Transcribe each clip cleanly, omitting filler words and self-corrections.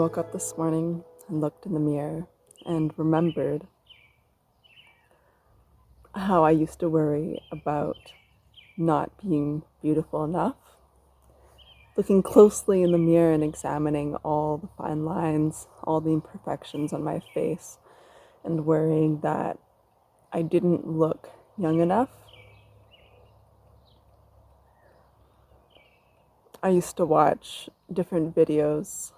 woke up this morning and looked in the mirror and remembered how I used to worry about not being beautiful enough. Looking closely in the mirror and examining all the fine lines, all the imperfections on my face, and worrying that I didn't look young enough. I used to watch different videos,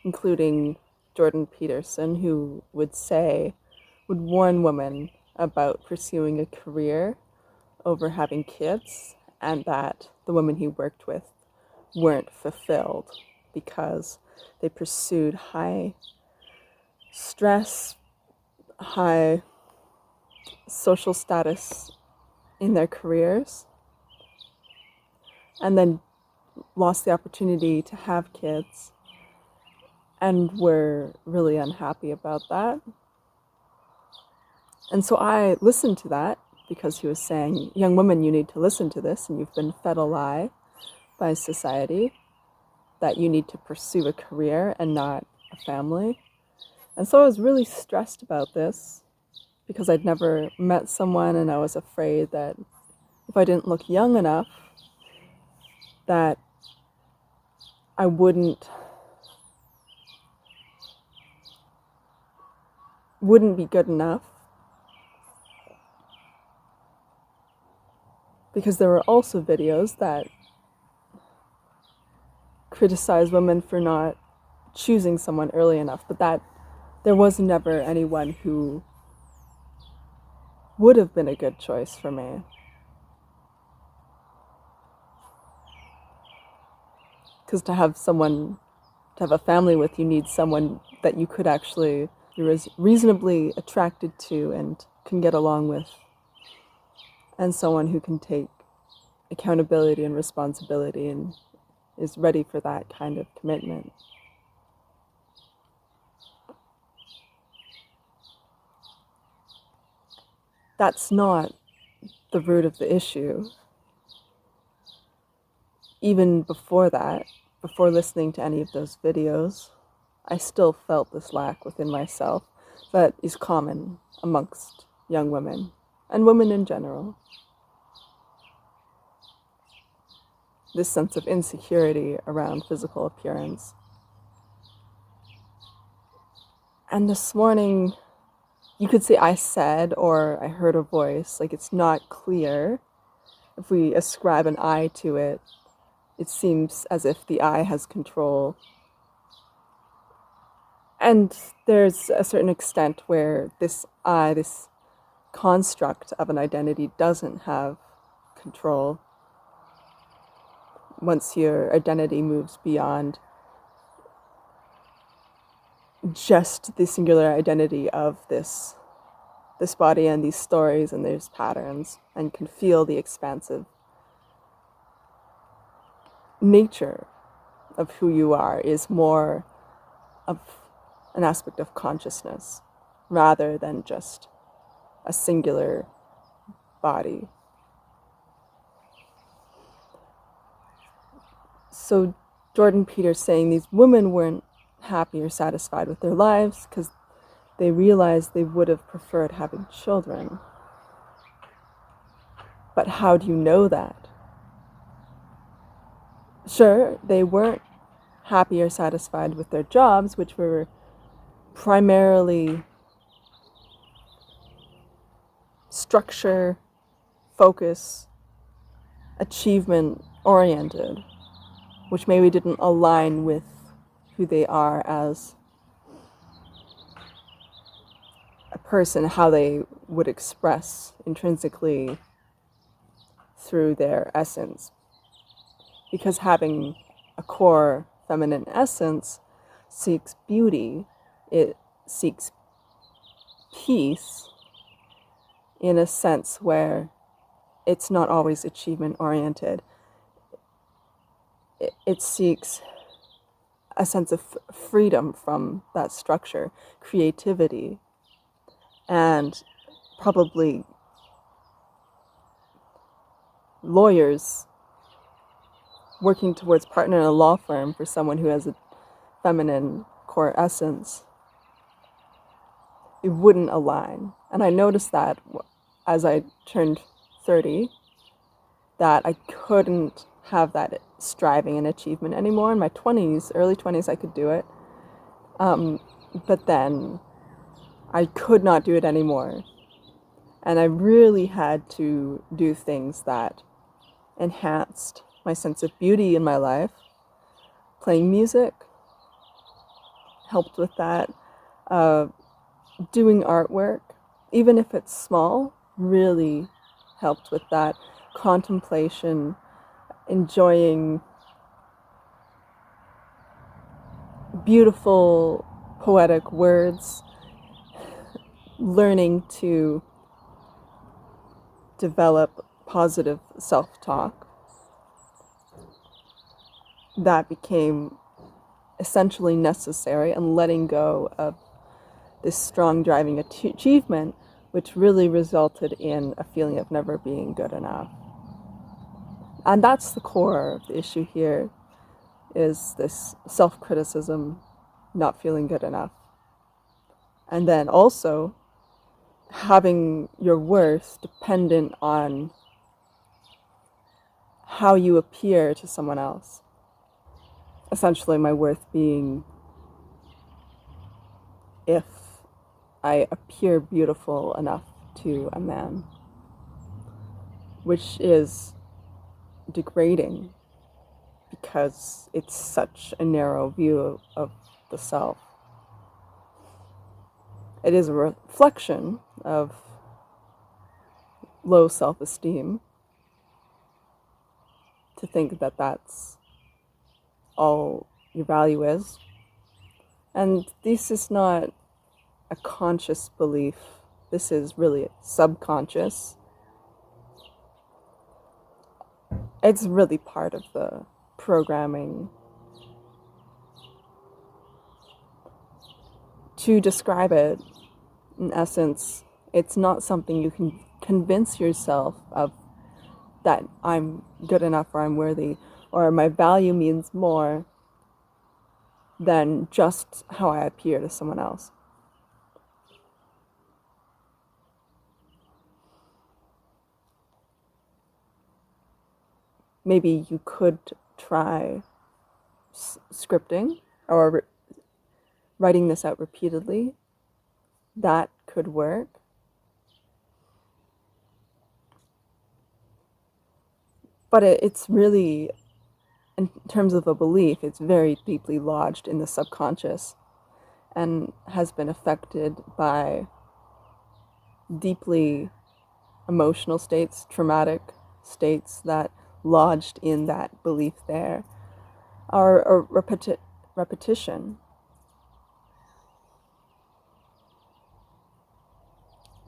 including Jordan Peterson, who would warn women about pursuing a career over having kids, and that the women he worked with weren't fulfilled because they pursued high stress, high social status in their careers, and then lost the opportunity to have kids and were really unhappy about that. And so I listened to that because he was saying, young women, you need to listen to this, and you've been fed a lie by society that you need to pursue a career and not a family. And so I was really stressed about this because I'd never met someone, and I was afraid that if I didn't look young enough, that I wouldn't be good enough. Because there were also videos that criticize women for not choosing someone early enough, but that there was never anyone who would have been a good choice for me. Because to have a family with, you need someone that you could actually, you're reasonably attracted to and can get along with, and someone who can take accountability and responsibility and is ready for that kind of commitment. That's not the root of the issue. Even before that, before listening to any of those videos, I still felt this lack within myself that is common amongst young women and women in general. This sense of insecurity around physical appearance. And this morning, you could say I said or I heard a voice, like it's not clear. If we ascribe an I to it, it seems as if the I has control. And there's a certain extent where this I, this construct of an identity, doesn't have control. Once your identity moves beyond just the singular identity of this body and these stories and these patterns, and can feel the expansive nature of who you are, is more of an aspect of consciousness rather than just a singular body. So Jordan Peterson saying these women weren't happy or satisfied with their lives because they realized they would have preferred having children. But how do you know that? Sure, they weren't happy or satisfied with their jobs, which were primarily structure, focus, achievement oriented, which maybe didn't align with who they are as a person, how they would express intrinsically through their essence. Because having a core feminine essence seeks beauty, it seeks peace in a sense where it's not always achievement oriented. It seeks a sense of freedom from that structure, creativity, and probably lawyers working towards partner in a law firm for someone who has a feminine core essence, it wouldn't align. And I noticed that as I turned 30, that I couldn't have that striving and achievement anymore. In my 20s, early 20s, I could do it. But then I could not do it anymore. And I really had to do things that enhanced my sense of beauty in my life. Playing music helped with that. Doing artwork, even if it's small, really helped with that. Contemplation, enjoying beautiful poetic words, learning to develop positive self-talk. That became essentially necessary, and letting go of this strong driving achievement, which really resulted in a feeling of never being good enough. And that's the core of the issue here, is this self-criticism, not feeling good enough. And then also having your worth dependent on how you appear to someone else. Essentially, my worth being if I appear beautiful enough to a man, which is degrading because it's such a narrow view of the self. It is a reflection of low self-esteem to think that that's all your value is. And this is not a conscious belief. This is really subconscious. It's really part of the programming. To describe it, in essence, it's not something you can convince yourself of, that I'm good enough or I'm worthy or my value means more than just how I appear to someone else. Maybe you could try scripting or writing this out repeatedly. That could work. But it's really, in terms of a belief, it's very deeply lodged in the subconscious and has been affected by deeply emotional states, traumatic states that lodged in that belief there are repetition.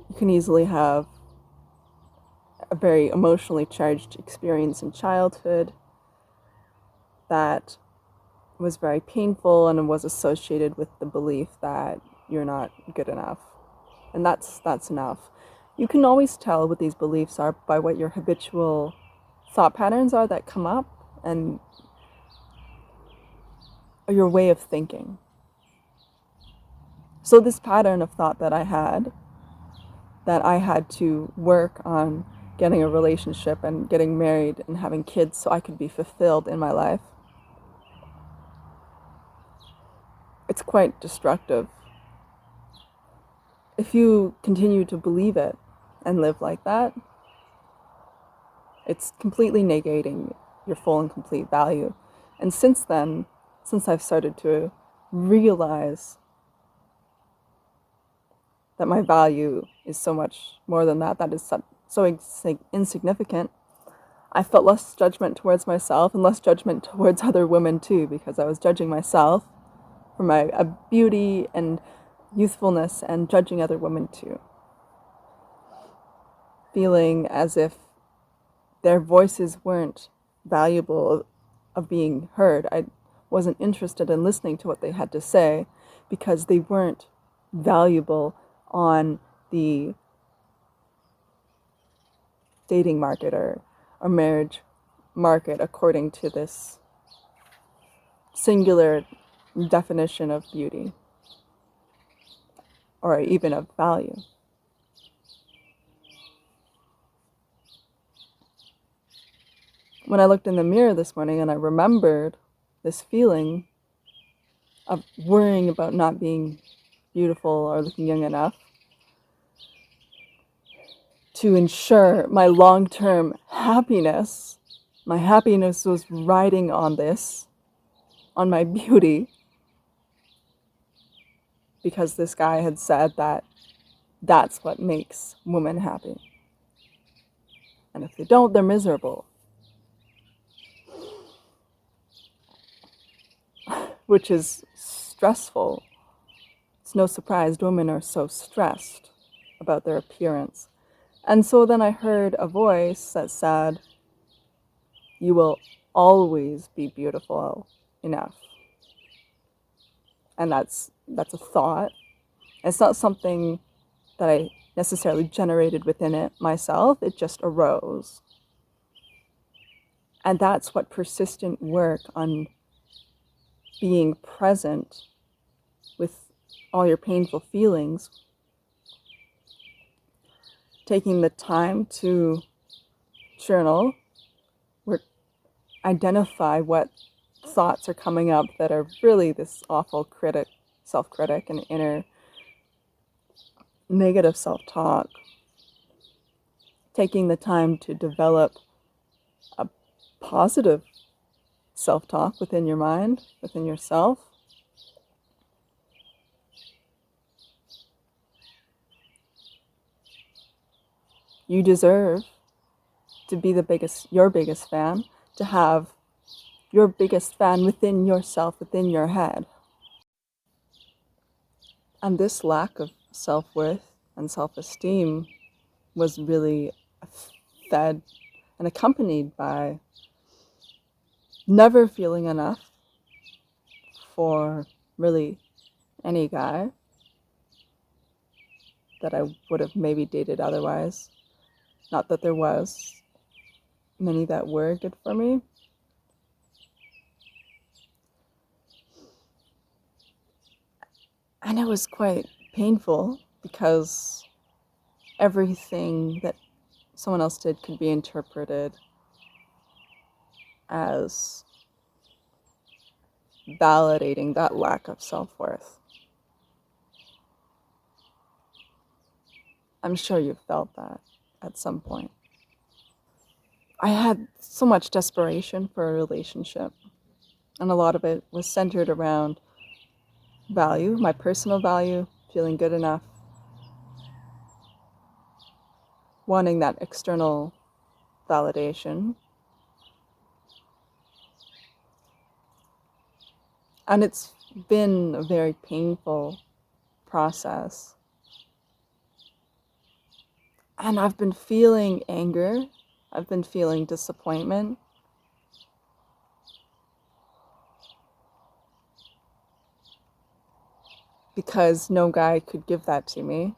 You can easily have a very emotionally charged experience in childhood that was very painful and was associated with the belief that you're not good enough. And that's enough. You can always tell what these beliefs are by what your habitual thought patterns are that come up and your way of thinking. So this pattern of thought that I had to work on getting a relationship and getting married and having kids so I could be fulfilled in my life, it's quite destructive. If you continue to believe it and live like that, it's completely negating your full and complete value. And since then, since I've started to realize that my value is so much more than that, that is so insignificant, I felt less judgment towards myself and less judgment towards other women too, because I was judging myself for my beauty and youthfulness and judging other women too. Feeling as if their voices weren't valuable of being heard. I wasn't interested in listening to what they had to say because they weren't valuable on the dating market or marriage market according to this singular definition of beauty, or even of value. When I looked in the mirror this morning and I remembered this feeling of worrying about not being beautiful or looking young enough to ensure my long-term happiness, my happiness was riding on this, on my beauty, because this guy had said that that's what makes women happy. And if they don't, they're miserable. Which is stressful. It's no surprise women are so stressed about their appearance. And so then I heard a voice that said, you will always be beautiful enough. And that's a thought. It's not something that I necessarily generated within it myself. It just arose. And that's what persistent work on being present with all your painful feelings, taking the time to journal, identify what thoughts are coming up that are really this awful self-critic, and inner negative self-talk. Taking the time to develop a positive self-talk within your mind, within yourself. You deserve to be your biggest fan, to have your biggest fan within yourself, within your head. And this lack of self-worth and self-esteem was really fed and accompanied by never feeling enough for really any guy that I would have maybe dated otherwise. Not that there was many that were good for me. And it was quite painful because everything that someone else did could be interpreted as validating that lack of self-worth. I'm sure you've felt that at some point. I had so much desperation for a relationship, and a lot of it was centered around value, my personal value, feeling good enough, wanting that external validation. And it's been a very painful process. And I've been feeling anger. I've been feeling disappointment. Because no guy could give that to me.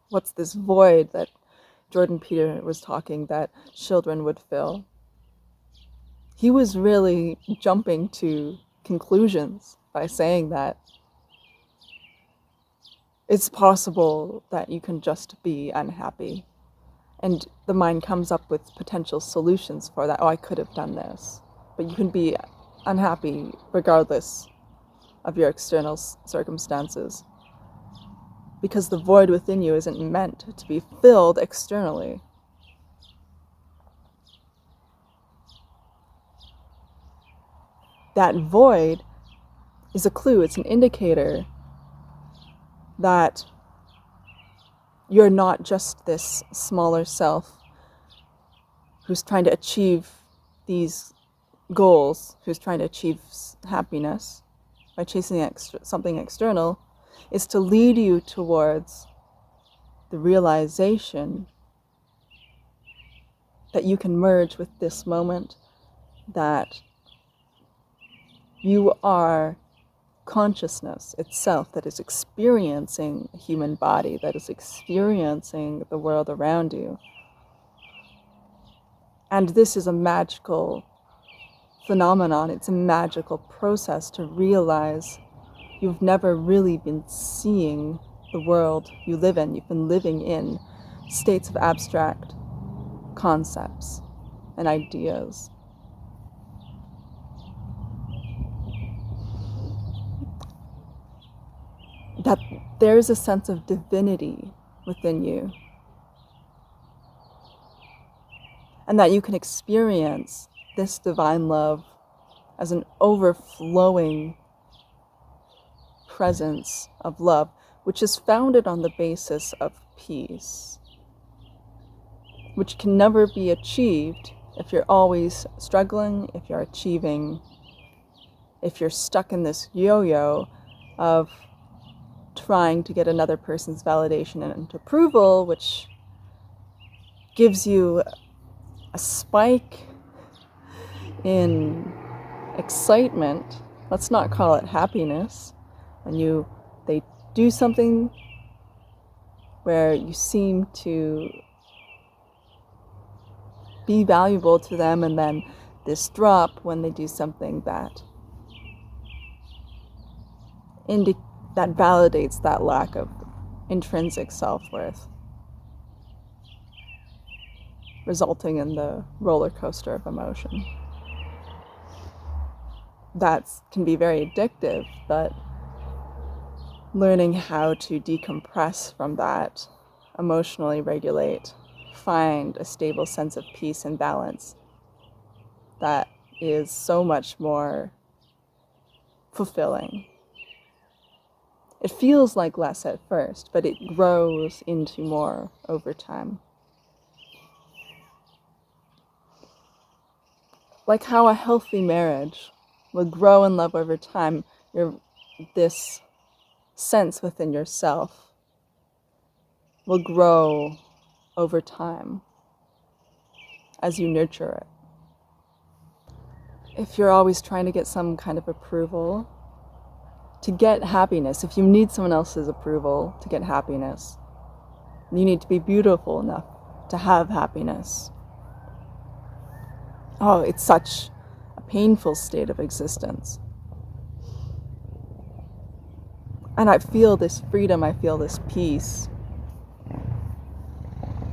What's this void that Jordan Peter was talking that children would fill? He was really jumping to conclusions by saying that it's possible that you can just be unhappy. And the mind comes up with potential solutions for that. Oh, I could have done this. But you can be unhappy regardless of your external circumstances. Because the void within you isn't meant to be filled externally. That void is a clue, it's an indicator that you're not just this smaller self who's trying to achieve these goals, who's trying to achieve happiness by chasing something external. Is to lead you towards the realization that you can merge with this moment, that You are consciousness itself that is experiencing a human body, that is experiencing the world around you. And this is a magical phenomenon. It's a magical process to realize you've never really been seeing the world you live in. You've been living in states of abstract concepts and ideas. That there's a sense of divinity within you, and that you can experience this divine love as an overflowing presence of love, which is founded on the basis of peace, which can never be achieved if you're always struggling, if you're achieving, if you're stuck in this yo-yo of trying to get another person's validation and approval, which gives you a spike in excitement. Let's not call it happiness. When they do something where you seem to be valuable to them, and then this drop when they do something that that validates that lack of intrinsic self-worth, resulting in the roller coaster of emotion. That can be very addictive, but learning how to decompress from that, emotionally regulate, find a stable sense of peace and balance, that is so much more fulfilling. It feels like less at first, but it grows into more over time. Like how a healthy marriage will grow in love over time, this sense within yourself will grow over time as you nurture it. If you're always trying to get some kind of approval to get happiness, if you need someone else's approval to get happiness, you need to be beautiful enough to have happiness. Oh, it's such a painful state of existence. And I feel this freedom, I feel this peace.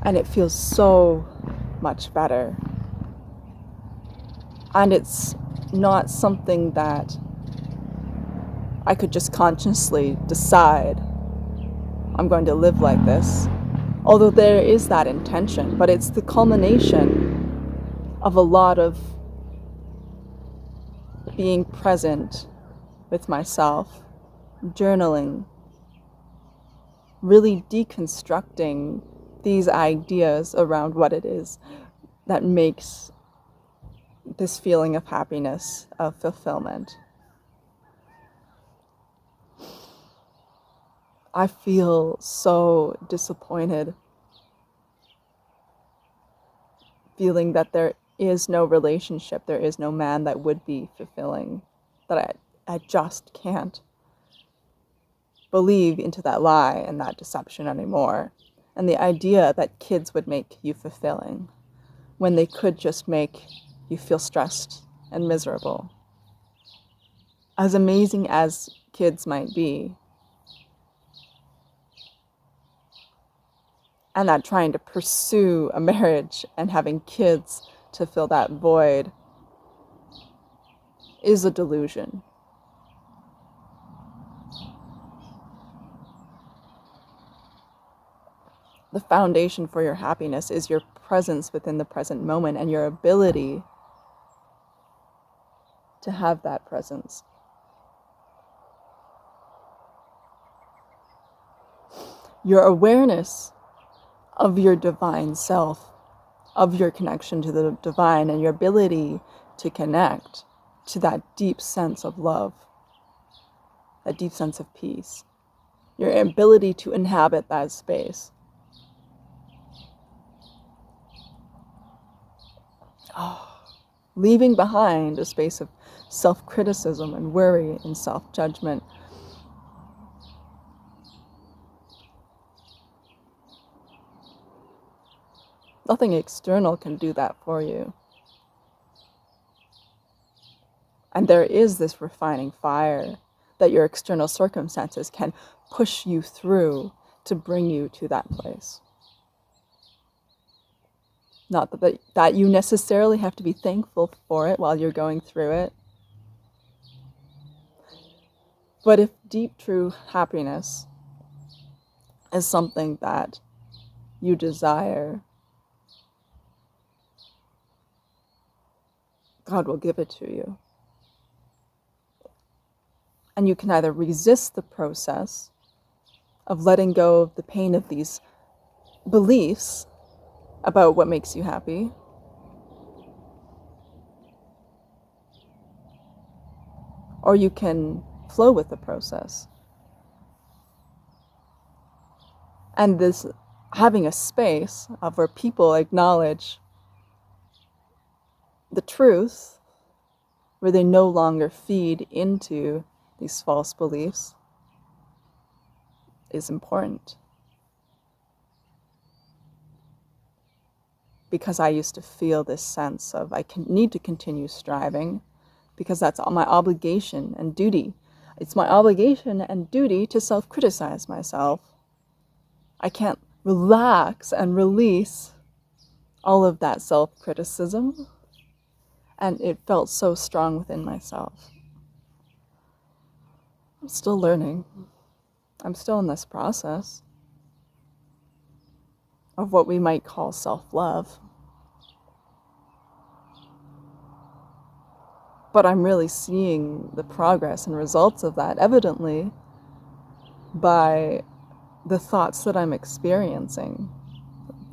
And it feels so much better. And it's not something that I could just consciously decide I'm going to live like this. Although there is that intention, but it's the culmination of a lot of being present with myself, journaling, really deconstructing these ideas around what it is that makes this feeling of happiness, of fulfillment. I feel so disappointed, feeling that there is no relationship, there is no man that would be fulfilling, that I just can't believe into that lie and that deception anymore. And the idea that kids would make you fulfilling when they could just make you feel stressed and miserable. As amazing as kids might be, and that trying to pursue a marriage and having kids to fill that void is a delusion. The foundation for your happiness is your presence within the present moment and your ability to have that presence. Your awareness of your divine self, of your connection to the divine, and your ability to connect to that deep sense of love, that deep sense of peace, your ability to inhabit that space. Leaving behind a space of self-criticism and worry and self-judgment. Nothing external can do that for you. And there is this refining fire that your external circumstances can push you through to bring you to that place. Not that you necessarily have to be thankful for it while you're going through it. But if deep, true happiness is something that you desire, God will give it to you. And you can either resist the process of letting go of the pain of these beliefs about what makes you happy, or you can flow with the process. And this having a space of where people acknowledge the truth, where they no longer feed into these false beliefs, is important. Because I used to feel this sense of I need to continue striving because that's my obligation and duty. It's my obligation and duty to self-criticize myself. I can't relax and release all of that self-criticism. And it felt so strong within myself. I'm still learning. I'm still in this process of what we might call self-love. But I'm really seeing the progress and results of that evidently by the thoughts that I'm experiencing,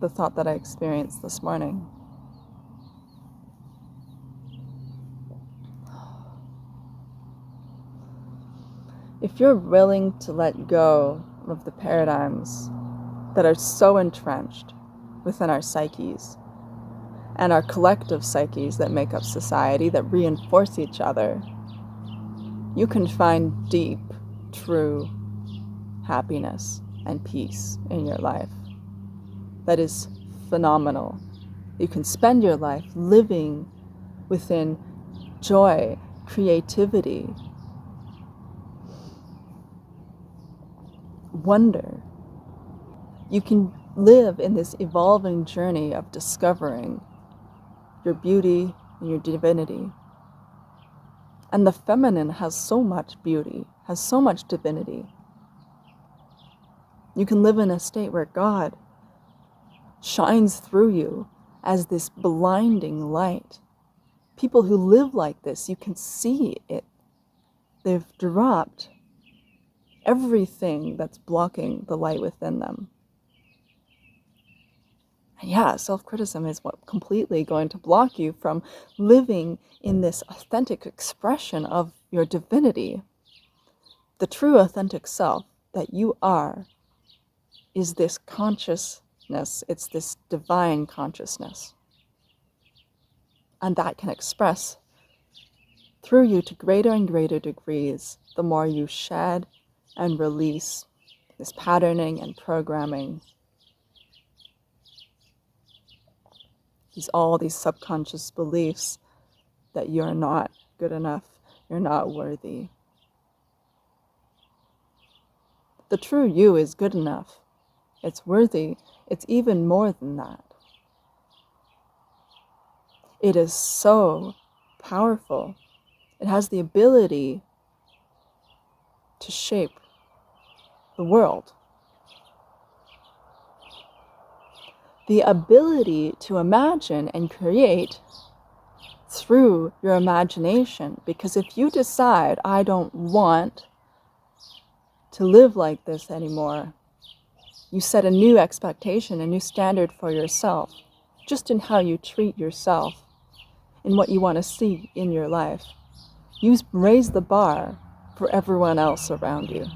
the thought that I experienced this morning. If you're willing to let go of the paradigms that are so entrenched within our psyches and our collective psyches that make up society, that reinforce each other, you can find deep, true happiness and peace in your life. That is phenomenal. You can spend your life living within joy, creativity, wonder. You can live in this evolving journey of discovering your beauty and your divinity. And the feminine has so much beauty, has so much divinity. You can live in a state where God shines through you as this blinding light. People who live like this, you can see it. They've dropped everything that's blocking the light within them. And yeah, self-criticism is what completely going to block you from living in this authentic expression of your divinity. The true authentic self that you are is this consciousness. It's this divine consciousness. And that can express through you to greater and greater degrees the more you shed and release this patterning and programming. All these subconscious beliefs that you're not good enough, you're not worthy. The true you is good enough. It's worthy. It's even more than that. It is so powerful. It has the ability to shape the world. The ability to imagine and create through your imagination. Because if you decide, I don't want to live like this anymore, you set a new expectation, a new standard for yourself, just in how you treat yourself, in what you want to see in your life. You raise the bar for everyone else around you.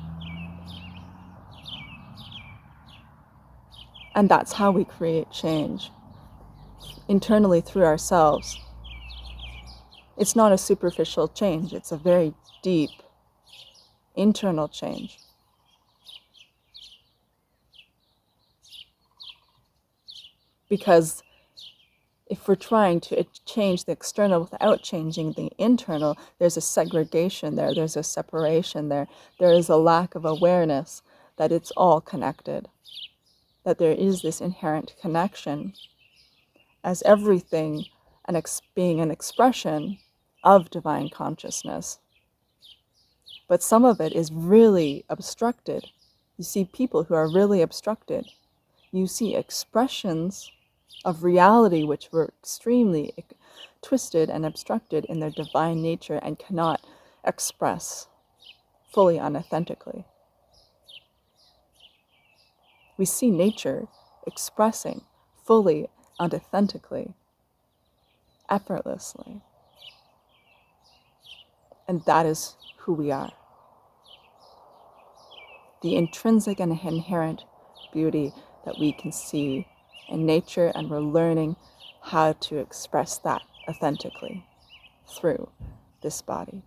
And that's how we create change, internally through ourselves. It's not a superficial change, it's a very deep internal change. Because if we're trying to change the external without changing the internal, there's a segregation there, there's a separation there, there is a lack of awareness that it's all connected, that there is this inherent connection as everything being an expression of divine consciousness. But some of it is really obstructed. You see people who are really obstructed. You see expressions of reality which were extremely twisted and obstructed in their divine nature and cannot express fully unauthentically. We see nature expressing fully unauthentically, effortlessly. And that is who we are. The intrinsic and inherent beauty that we can see in nature, and we're learning how to express that authentically through this body.